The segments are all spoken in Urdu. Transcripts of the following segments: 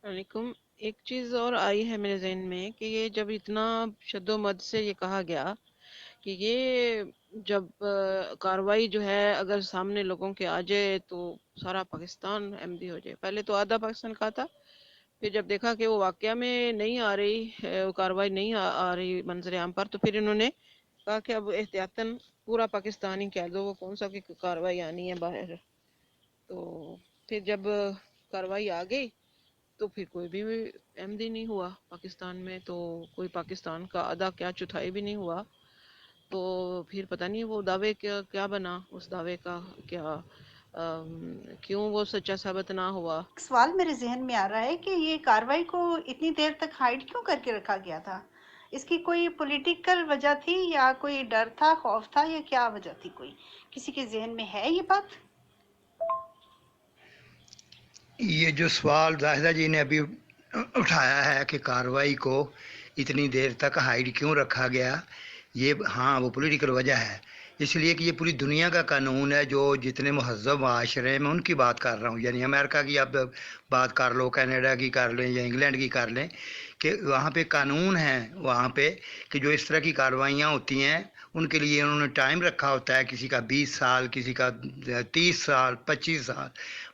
علیکم۔ ایک چیز اور آئی ہے میرے ذہن میں کہ یہ جب اتنا شد و مد سے یہ کہا گیا کہ یہ جب کاروائی جو ہے اگر سامنے لوگوں کے آ جائے تو سارا پاکستان احمدی ہو جائے۔ پہلے تو آدھا پاکستان کہا تھا، پھر جب دیکھا کہ وہ واقعہ میں نہیں آ رہی وہ کاروائی نہیں آ رہی منظر عام پر، تو پھر انہوں نے کہا کہ اب احتیاطاً پورا پاکستان ہی کہہ دو، وہ کون سا کہ کاروائی آنی ہے باہر۔ تو پھر جب کاروائی آ گئی تو پھر کوئی بھی احمدی نہیں ہوا پاکستان میں، تو کوئی پاکستان کا آدھا کیا چوتھائی بھی نہیں ہوا۔ تو پھر پتہ نہیں وہ دعوے کیا بنا، اس دعوے کا کیا کیوں وہ سچا ثابت نہ ہوا۔ ایک سوال میرے ذہن میں آ رہا ہے کہ یہ کاروائی کو اتنی دیر تک ہائیڈ کیوں کر کے رکھا گیا تھا؟ اس کی کوئی پولیٹیکل وجہ تھی یا کوئی ڈر تھا، خوف تھا، یا کیا وجہ تھی؟ کوئی کسی کے ذہن میں ہے یہ بات؟ یہ جو سوال زاہدہ جی نے ابھی اٹھایا ہے کہ کارروائی کو اتنی دیر تک ہائیڈ کیوں رکھا گیا، یہ ہاں وہ پولیٹیکل وجہ ہے، اس لیے کہ یہ پوری دنیا کا قانون ہے۔ جو جتنے مہذب معاشرے ہیں، میں ان کی بات کر رہا ہوں، یعنی امریکہ کی اب بات کر لو، کینیڈا کی کر لیں یا انگلینڈ کی کر لیں، کہ وہاں پہ قانون ہیں وہاں پہ کہ جو اس طرح کی کارروائیاں ہوتی ہیں ان کے لیے انہوں نے ٹائم رکھا ہوتا ہے، کسی کا 20 سال، کسی کا 30 سال، 25 سال،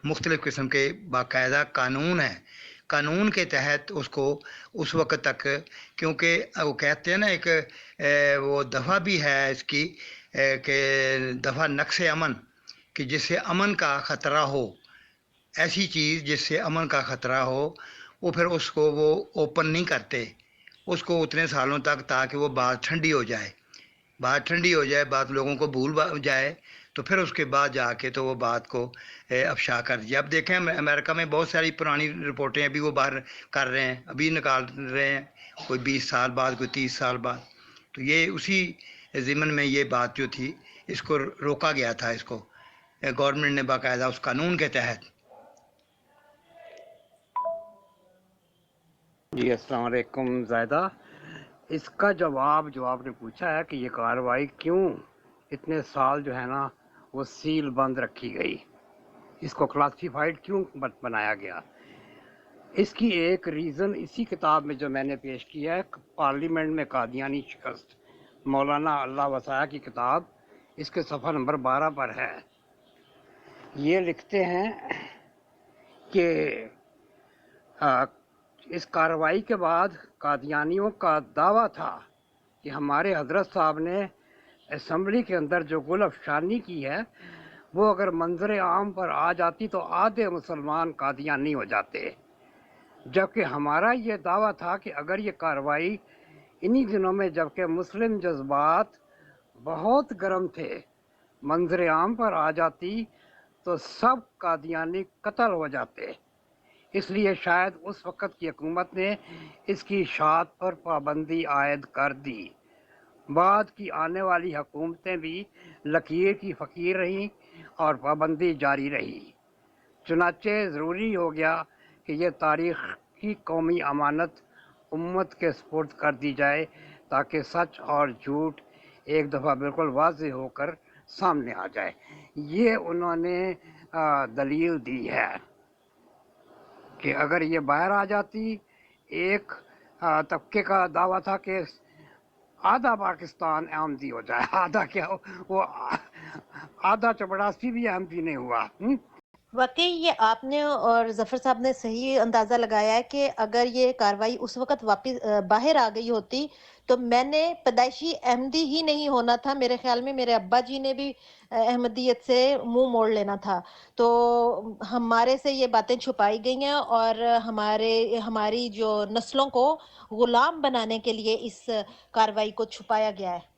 مختلف قسم کے باقاعدہ قانون ہیں۔ قانون کے تحت اس کو اس وقت تک، کیونکہ وہ کہتے ہیں نا ایک وہ دفعہ بھی ہے اس کی کہ دفعہ نقص امن، کہ جس سے امن کا خطرہ ہو، ایسی چیز جس سے امن کا خطرہ ہو، وہ پھر اس کو وہ اوپن نہیں کرتے اس کو اتنے سالوں تک، تاکہ وہ بات ٹھنڈی ہو جائے، بات ٹھنڈی ہو جائے، بات لوگوں کو بھول جائے، تو پھر اس کے بعد جا کے تو وہ بات کو افشا کر دیا۔ اب دیکھیں امریکہ میں بہت ساری پرانی رپورٹیں ابھی وہ باہر کر رہے ہیں، ابھی نکال رہے ہیں، کوئی 20 سال بعد، کوئی 30 سال بعد۔ تو یہ اسی ضمن میں یہ بات جو تھی اس کو روکا گیا تھا، اس کو گورنمنٹ نے باقاعدہ اس قانون کے تحت۔ جی السلام علیکم زائدہ، اس کا جواب جو آپ نے پوچھا ہے کہ یہ کارروائی کیوں اتنے سال جو ہے نا وہ سیل بند رکھی گئی، اس کو کلاسیفائڈ کیوں بنایا گیا، اس کی ایک ریزن اسی کتاب میں جو میں نے پیش کیا ہے، پارلیمنٹ میں قادیانی شکست، مولانا اللہ وسایہ کی کتاب، اس کے صفحہ نمبر 12 پر ہے۔ یہ لکھتے ہیں کہ اس کارروائی کے بعد قادیانیوں کا دعویٰ تھا کہ ہمارے حضرت صاحب نے اسمبلی کے اندر جو گل افشانی کی ہے وہ اگر منظر عام پر آ جاتی تو آدھے مسلمان قادیانی ہو جاتے، جبکہ ہمارا یہ دعویٰ تھا کہ اگر یہ کارروائی انہی دنوں میں جبکہ مسلم جذبات بہت گرم تھے منظر عام پر آ جاتی تو سب قادیانی قتل ہو جاتے، اس لیے شاید اس وقت کی حکومت نے اس کی اشاعت پر پابندی عائد کر دی۔ بعد کی آنے والی حکومتیں بھی لکیر کی فقیر رہیں اور پابندی جاری رہی، چنانچہ ضروری ہو گیا کہ یہ تاریخی قومی امانت امت کے سپرد کر دی جائے تاکہ سچ اور جھوٹ ایک دفعہ بالکل واضح ہو کر سامنے آ جائے۔ یہ انہوں نے دلیل دی ہے کہ اگر یہ باہر آ جاتی، ایک طبقے کا دعویٰ تھا کہ آدھا پاکستان احمدی ہو جائے، آدھا کیا، وہ آدھا چپڑاسی بھی احمدی نہیں ہوا۔ واقعی یہ آپ نے اور ظفر صاحب نے صحیح اندازہ لگایا ہے کہ اگر یہ کاروائی اس وقت واپس باہر آ گئی ہوتی تو میں نے پیدائشی احمدی ہی نہیں ہونا تھا، میرے خیال میں میرے ابا جی نے بھی احمدیت سے منہ موڑ لینا تھا۔ تو ہمارے سے یہ باتیں چھپائی گئی ہیں اور ہماری جو نسلوں کو غلام بنانے کے لیے اس کاروائی کو چھپایا گیا ہے۔